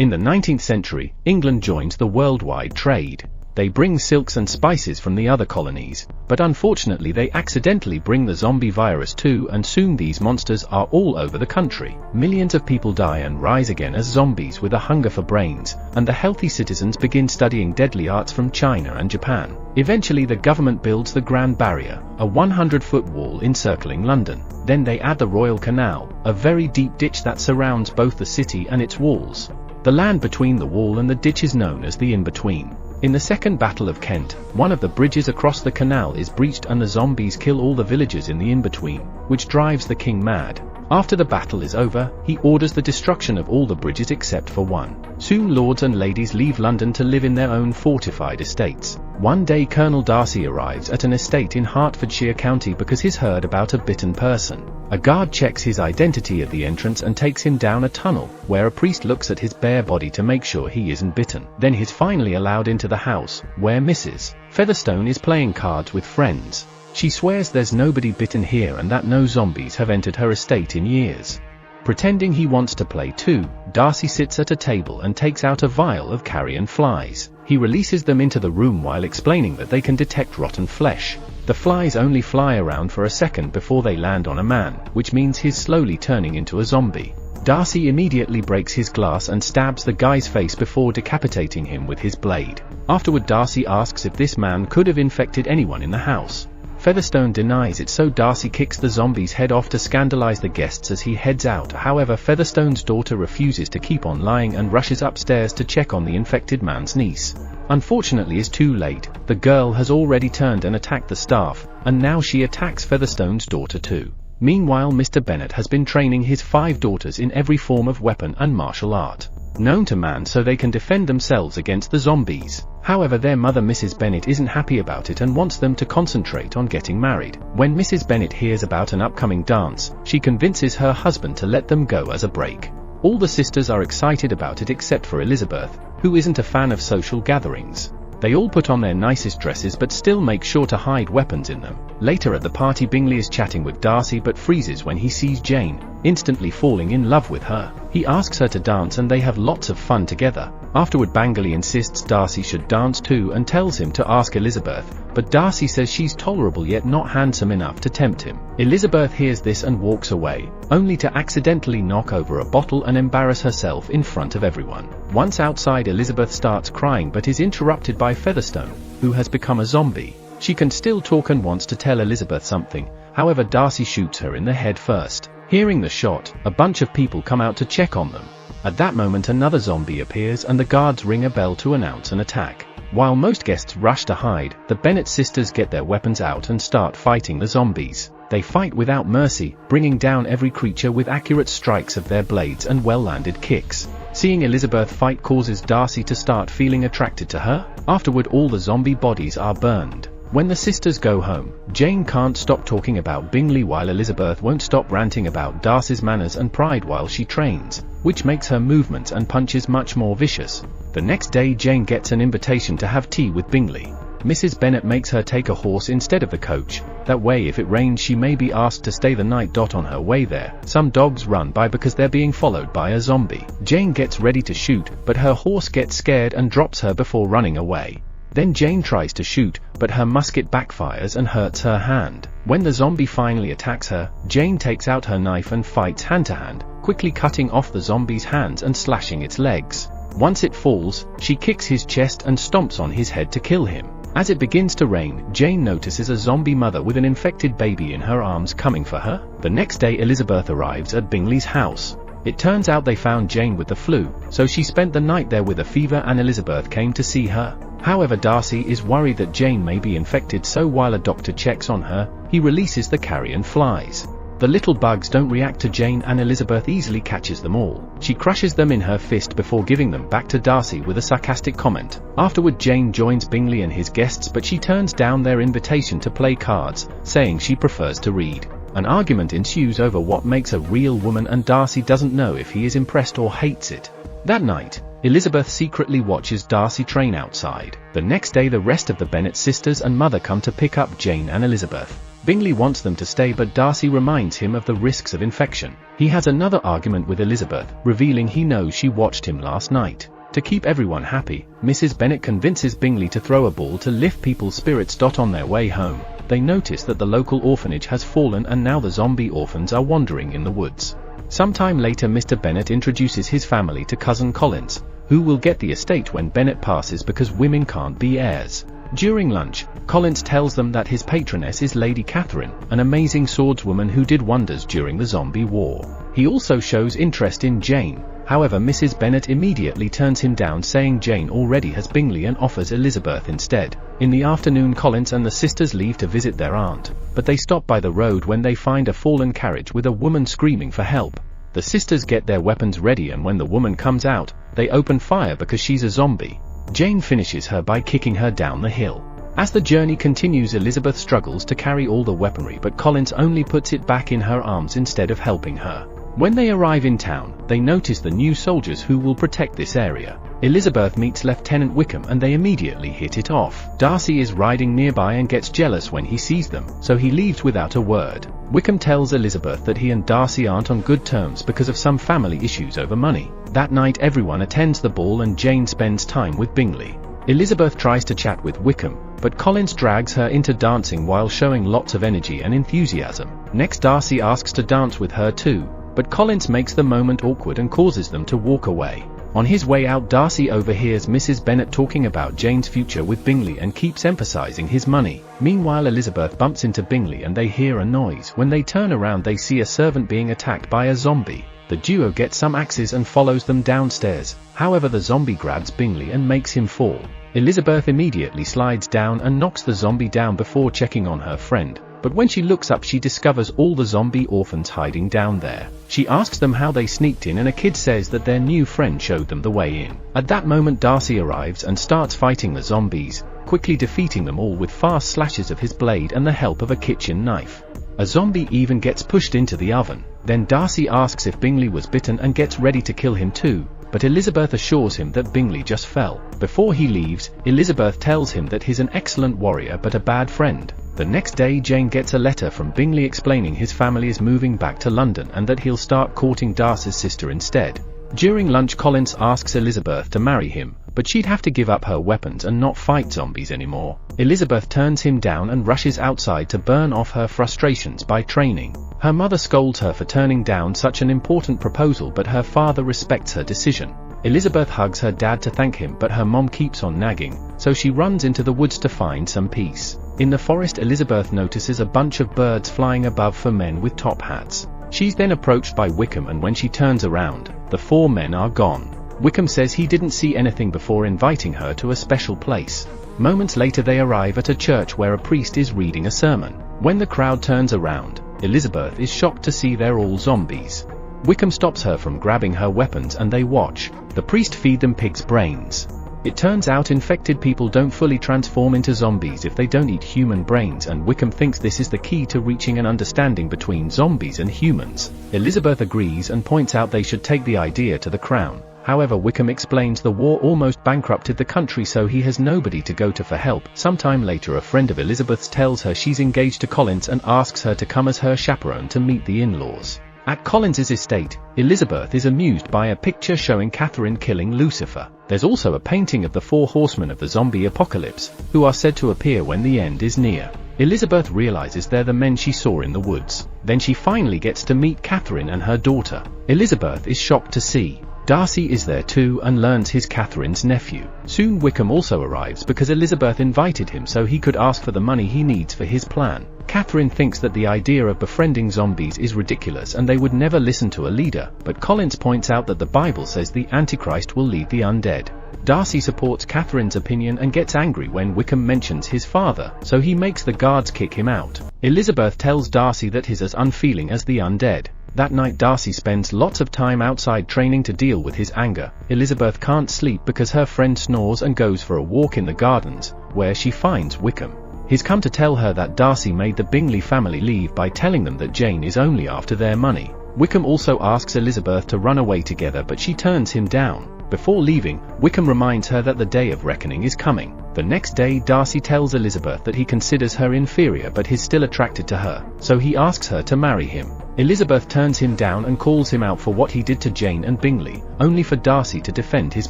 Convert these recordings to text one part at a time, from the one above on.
In the 19th century, England joins the worldwide trade. They bring silks and spices from the other colonies, but unfortunately they accidentally bring the zombie virus too, and soon these monsters are all over the country. Millions of people die and rise again as zombies with a hunger for brains, and the healthy citizens begin studying deadly arts from China and Japan. Eventually the government builds the Grand Barrier, a 100-foot wall encircling London. Then they add the Royal Canal, a very deep ditch that surrounds both the city and its walls. The land between the wall and the ditch is known as the in-between. In the Second Battle of Kent, one of the bridges across the canal is breached and the zombies kill all the villagers in the in-between, which drives the king mad. After the battle is over, he orders the destruction of all the bridges except for one. Soon lords and ladies leave London to live in their own fortified estates. One day Colonel Darcy arrives at an estate in Hertfordshire County because he's heard about a bitten person. A guard checks his identity at the entrance and takes him down a tunnel, where a priest looks at his bare body to make sure he isn't bitten. Then he's finally allowed into the house, where Mrs. Featherstone is playing cards with friends. She swears there's nobody bitten here and that no zombies have entered her estate in years. Pretending he wants to play too, Darcy sits at a table and takes out a vial of carrion flies. He releases them into the room while explaining that they can detect rotten flesh. The flies only fly around for a second before they land on a man, which means he's slowly turning into a zombie. Darcy immediately breaks his glass and stabs the guy's face before decapitating him with his blade. Afterward Darcy asks if this man could have infected anyone in the house. Featherstone denies it, so Darcy kicks the zombie's head off to scandalize the guests as he heads out. However, Featherstone's daughter refuses to keep on lying and rushes upstairs to check on the infected man's niece. Unfortunately, it's too late. The girl has already turned and attacked the staff, and now she attacks Featherstone's daughter too. Meanwhile, Mr. Bennet has been training his 5 daughters in every form of weapon and martial art known to man so they can defend themselves against the zombies. However, their mother Mrs. Bennet isn't happy about it and wants them to concentrate on getting married. When Mrs. Bennet hears about an upcoming dance, she convinces her husband to let them go as a break. All the sisters are excited about it except for Elizabeth, who isn't a fan of social gatherings. They all put on their nicest dresses but still make sure to hide weapons in them. Later at the party, Bingley is chatting with Darcy but freezes when he sees Jane, instantly falling in love with her. He asks her to dance and they have lots of fun together. Afterward, Bingley insists Darcy should dance too and tells him to ask Elizabeth, but Darcy says she's tolerable yet not handsome enough to tempt him. Elizabeth hears this and walks away, only to accidentally knock over a bottle and embarrass herself in front of everyone. Once outside, Elizabeth starts crying but is interrupted by Featherstone, who has become a zombie. She can still talk and wants to tell Elizabeth something, however Darcy shoots her in the head first. Hearing the shot, a bunch of people come out to check on them. At that moment another zombie appears and the guards ring a bell to announce an attack. While most guests rush to hide, the Bennet sisters get their weapons out and start fighting the zombies. They fight without mercy, bringing down every creature with accurate strikes of their blades and well-landed kicks. Seeing Elizabeth fight causes Darcy to start feeling attracted to her. Afterward, all the zombie bodies are burned. When the sisters go home, Jane can't stop talking about Bingley while Elizabeth won't stop ranting about Darcy's manners and pride while she trains, which makes her movements and punches much more vicious. The next day Jane gets an invitation to have tea with Bingley. Mrs. Bennet makes her take a horse instead of the coach, that way if it rains she may be asked to stay the night. On her way there, some dogs run by because they're being followed by a zombie. Jane gets ready to shoot, but her horse gets scared and drops her before running away. Then Jane tries to shoot, but her musket backfires and hurts her hand. When the zombie finally attacks her, Jane takes out her knife and fights hand-to-hand, quickly cutting off the zombie's hands and slashing its legs. Once it falls, she kicks his chest and stomps on his head to kill him. As it begins to rain, Jane notices a zombie mother with an infected baby in her arms coming for her. The next day Elizabeth arrives at Bingley's house. It turns out they found Jane with the flu, so she spent the night there with a fever and Elizabeth came to see her. However, Darcy is worried that Jane may be infected, so while a doctor checks on her, he releases the carrion flies. The little bugs don't react to Jane and Elizabeth easily catches them all. She crushes them in her fist before giving them back to Darcy with a sarcastic comment. Afterward, Jane joins Bingley and his guests, but she turns down their invitation to play cards, saying she prefers to read. An argument ensues over what makes a real woman and Darcy doesn't know if he is impressed or hates it. That night, Elizabeth secretly watches Darcy train outside. The next day the rest of the Bennet sisters and mother come to pick up Jane and Elizabeth. Bingley wants them to stay, but Darcy reminds him of the risks of infection. He has another argument with Elizabeth, revealing he knows she watched him last night. To keep everyone happy, Mrs. Bennet convinces Bingley to throw a ball to lift people's spirits. On their way home, they notice that the local orphanage has fallen and now the zombie orphans are wandering in the woods. Sometime later, Mr. Bennet introduces his family to cousin Collins, who will get the estate when Bennet passes because women can't be heirs. During lunch, Collins tells them that his patroness is Lady Catherine, an amazing swordswoman who did wonders during the zombie war. He also shows interest in Jane. However, Mrs. Bennet immediately turns him down, saying Jane already has Bingley, and offers Elizabeth instead. In the afternoon, Collins and the sisters leave to visit their aunt, but they stop by the road when they find a fallen carriage with a woman screaming for help. The sisters get their weapons ready, and when the woman comes out, they open fire because she's a zombie. Jane finishes her by kicking her down the hill. As the journey continues, Elizabeth struggles to carry all the weaponry, but Collins only puts it back in her arms instead of helping her. When they arrive in town, they notice the new soldiers who will protect this area. Elizabeth meets Lieutenant Wickham and they immediately hit it off. Darcy is riding nearby and gets jealous when he sees them, so he leaves without a word. Wickham tells Elizabeth that he and Darcy aren't on good terms because of some family issues over money. That night, everyone attends the ball and Jane spends time with Bingley. Elizabeth tries to chat with Wickham, but Collins drags her into dancing while showing lots of energy and enthusiasm. Next, Darcy asks to dance with her too, but Collins makes the moment awkward and causes them to walk away. On his way out, Darcy overhears Mrs. Bennet talking about Jane's future with Bingley and keeps emphasizing his money. Meanwhile, Elizabeth bumps into Bingley and they hear a noise. When they turn around, they see a servant being attacked by a zombie. The duo gets some axes and follows them downstairs. However, the zombie grabs Bingley and makes him fall. Elizabeth immediately slides down and knocks the zombie down before checking on her friend. But when she looks up, she discovers all the zombie orphans hiding down there. She asks them how they sneaked in, and a kid says that their new friend showed them the way in. At that moment, Darcy arrives and starts fighting the zombies, quickly defeating them all with fast slashes of his blade and the help of a kitchen knife. A zombie even gets pushed into the oven. Then Darcy asks if Bingley was bitten and gets ready to kill him too, but Elizabeth assures him that Bingley just fell. Before he leaves, Elizabeth tells him that he's an excellent warrior but a bad friend. The next day, Jane gets a letter from Bingley explaining his family is moving back to London and that he'll start courting Darcy's sister instead. During lunch, Collins asks Elizabeth to marry him, but she'd have to give up her weapons and not fight zombies anymore. Elizabeth turns him down and rushes outside to burn off her frustrations by training. Her mother scolds her for turning down such an important proposal, but her father respects her decision. Elizabeth hugs her dad to thank him, but her mom keeps on nagging, so she runs into the woods to find some peace. In the forest, Elizabeth notices a bunch of birds flying above for men with top hats. She's then approached by Wickham, and when she turns around, the four men are gone. Wickham says he didn't see anything before inviting her to a special place. Moments later, they arrive at a church where a priest is reading a sermon. When the crowd turns around, Elizabeth is shocked to see they're all zombies. Wickham stops her from grabbing her weapons and they watch. The priest feed them pig's brains. It turns out infected people don't fully transform into zombies if they don't eat human brains, and Wickham thinks this is the key to reaching an understanding between zombies and humans. Elizabeth agrees and points out they should take the idea to the crown. However, Wickham explains the war almost bankrupted the country, so he has nobody to go to for help. Sometime later, a friend of Elizabeth's tells her she's engaged to Collins and asks her to come as her chaperone to meet the in-laws. At Collins's estate, Elizabeth is amused by a picture showing Catherine killing Lucifer. There's also a painting of the 4 horsemen of the zombie apocalypse, who are said to appear when the end is near. Elizabeth realizes they're the men she saw in the woods. Then she finally gets to meet Catherine and her daughter. Elizabeth is shocked to see Darcy is there too and learns he's Catherine's nephew. Soon Wickham also arrives because Elizabeth invited him so he could ask for the money he needs for his plan. Catherine thinks that the idea of befriending zombies is ridiculous and they would never listen to a leader, but Collins points out that the Bible says the Antichrist will lead the undead. Darcy supports Catherine's opinion and gets angry when Wickham mentions his father, so he makes the guards kick him out. Elizabeth tells Darcy that he's as unfeeling as the undead. That night, Darcy spends lots of time outside training to deal with his anger. Elizabeth can't sleep because her friend snores and goes for a walk in the gardens, where she finds Wickham. He's come to tell her that Darcy made the Bingley family leave by telling them that Jane is only after their money. Wickham also asks Elizabeth to run away together, but she turns him down. Before leaving, Wickham reminds her that the day of reckoning is coming. The next day, Darcy tells Elizabeth that he considers her inferior but is still attracted to her, so he asks her to marry him. Elizabeth turns him down and calls him out for what he did to Jane and Bingley, only for Darcy to defend his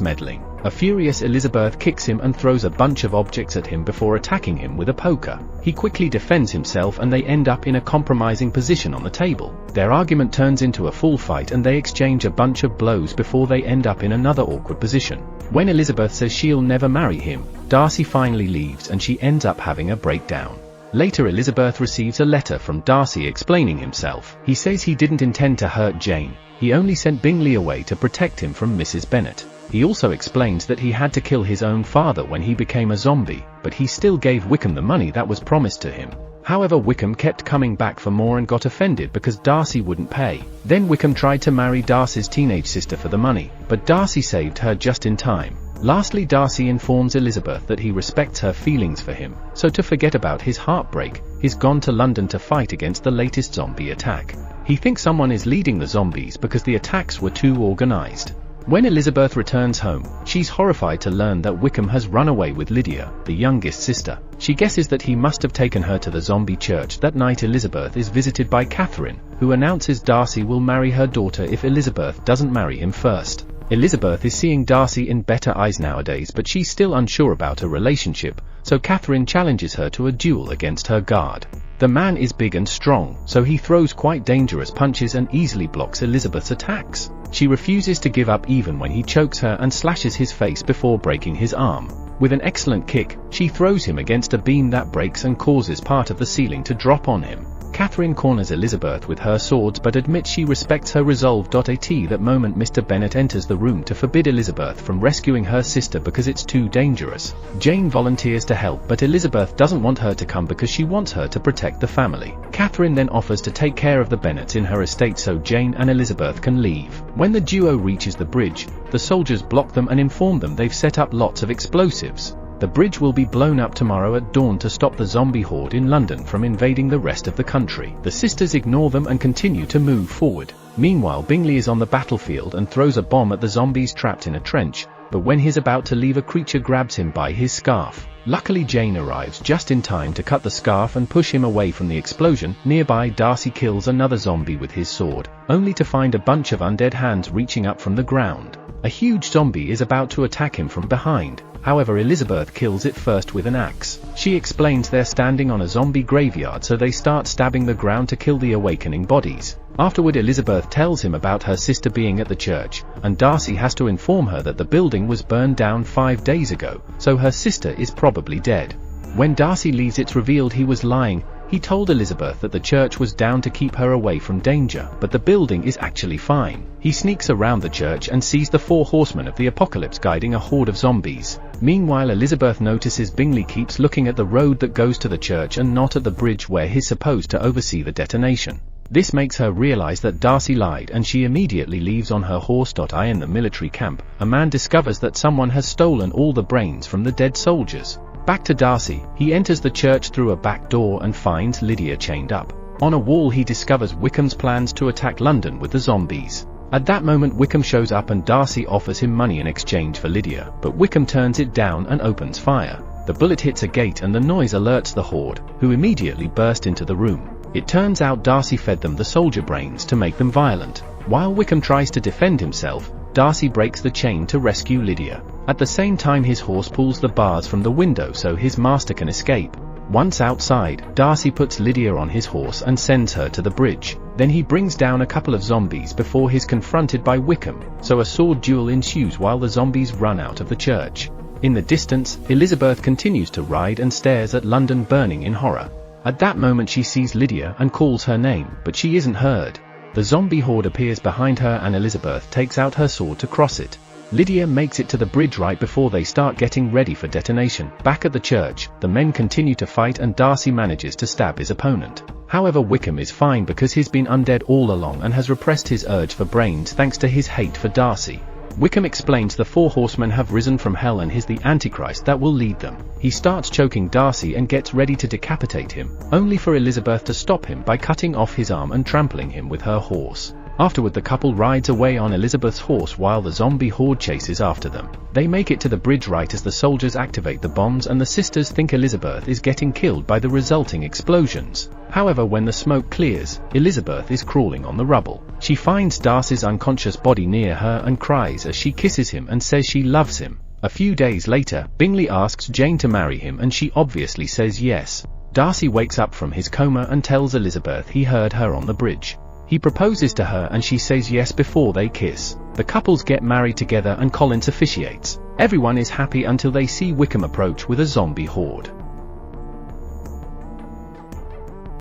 meddling. A furious Elizabeth kicks him and throws a bunch of objects at him before attacking him with a poker. He quickly defends himself and they end up in a compromising position on the table. Their argument turns into a full fight and they exchange a bunch of blows before they end up in another awkward position. When Elizabeth says she'll never marry him, Darcy finally leaves and she ends up having a breakdown. Later, Elizabeth receives a letter from Darcy explaining himself. He says he didn't intend to hurt Jane, he only sent Bingley away to protect him from Mrs. Bennet. He also explains that he had to kill his own father when he became a zombie, but he still gave Wickham the money that was promised to him. However, Wickham kept coming back for more and got offended because Darcy wouldn't pay. Then Wickham tried to marry Darcy's teenage sister for the money, but Darcy saved her just in time. Lastly, Darcy informs Elizabeth that he respects her feelings for him, so to forget about his heartbreak, he's gone to London to fight against the latest zombie attack. He thinks someone is leading the zombies because the attacks were too organized. When Elizabeth returns home, she's horrified to learn that Wickham has run away with Lydia, the youngest sister. She guesses that he must have taken her to the zombie church. That night, Elizabeth is visited by Catherine, who announces Darcy will marry her daughter if Elizabeth doesn't marry him first. Elizabeth is seeing Darcy in better eyes nowadays, but she's still unsure about a relationship, so Catherine challenges her to a duel against her guard. The man is big and strong, so he throws quite dangerous punches and easily blocks Elizabeth's attacks. She refuses to give up even when he chokes her and slashes his face before breaking his arm. With an excellent kick, she throws him against a beam that breaks and causes part of the ceiling to drop on him. Catherine corners Elizabeth with her swords but admits she respects her resolve. At that moment, Mr. Bennet enters the room to forbid Elizabeth from rescuing her sister because it's too dangerous. Jane volunteers to help, but Elizabeth doesn't want her to come because she wants her to protect the family. Catherine then offers to take care of the Bennets in her estate so Jane and Elizabeth can leave. When the duo reaches the bridge, the soldiers block them and inform them they've set up lots of explosives. The bridge will be blown up tomorrow at dawn to stop the zombie horde in London from invading the rest of the country. The sisters ignore them and continue to move forward. Meanwhile, Bingley is on the battlefield and throws a bomb at the zombies trapped in a trench, but when he's about to leave, a creature grabs him by his scarf. Luckily, Jane arrives just in time to cut the scarf and push him away from the explosion. Nearby, Darcy kills another zombie with his sword, only to find a bunch of undead hands reaching up from the ground. A huge zombie is about to attack him from behind. However, Elizabeth kills it first with an axe. She explains they're standing on a zombie graveyard, so they start stabbing the ground to kill the awakening bodies. Afterward, Elizabeth tells him about her sister being at the church, and Darcy has to inform her that the building was burned down 5 days ago, so her sister is probably dead. When Darcy leaves, it's revealed he was lying. He told Elizabeth that the church was down to keep her away from danger, but the building is actually fine. He sneaks around the church and sees the 4 horsemen of the apocalypse guiding a horde of zombies. Meanwhile, Elizabeth notices Bingley keeps looking at the road that goes to the church and not at the bridge where he's supposed to oversee the detonation. This makes her realize that Darcy lied and she immediately leaves on her horse. In the military camp, a man discovers that someone has stolen all the brains from the dead soldiers. Back to Darcy, he enters the church through a back door and finds Lydia chained up. On a wall, he discovers Wickham's plans to attack London with the zombies. At that moment, Wickham shows up and Darcy offers him money in exchange for Lydia, but Wickham turns it down and opens fire. The bullet hits a gate and the noise alerts the horde, who immediately burst into the room. It turns out Darcy fed them the soldier brains to make them violent. While Wickham tries to defend himself, Darcy breaks the chain to rescue Lydia. At the same time, his horse pulls the bars from the window so his master can escape. Once outside, Darcy puts Lydia on his horse and sends her to the bridge. Then he brings down a couple of zombies before he's confronted by Wickham, so a sword duel ensues while the zombies run out of the church. In the distance, Elizabeth continues to ride and stares at London burning in horror. At that moment, she sees Lydia and calls her name, but she isn't heard. The zombie horde appears behind her and Elizabeth takes out her sword to cross it. Lydia makes it to the bridge right before they start getting ready for detonation. Back at the church, the men continue to fight and Darcy manages to stab his opponent. However, Wickham is fine because he's been undead all along and has repressed his urge for brains thanks to his hate for Darcy. Wickham explains the 4 horsemen have risen from hell and he's the Antichrist that will lead them. He starts choking Darcy and gets ready to decapitate him, only for Elizabeth to stop him by cutting off his arm and trampling him with her horse. Afterward, the couple rides away on Elizabeth's horse while the zombie horde chases after them. They make it to the bridge right as the soldiers activate the bombs, and the sisters think Elizabeth is getting killed by the resulting explosions. However, when the smoke clears, Elizabeth is crawling on the rubble. She finds Darcy's unconscious body near her and cries as she kisses him and says she loves him. A few days later, Bingley asks Jane to marry him and she obviously says yes. Darcy wakes up from his coma and tells Elizabeth he heard her on the bridge. He proposes to her and she says yes before they kiss. The couples get married together and Collins officiates. Everyone is happy until they see Wickham approach with a zombie horde.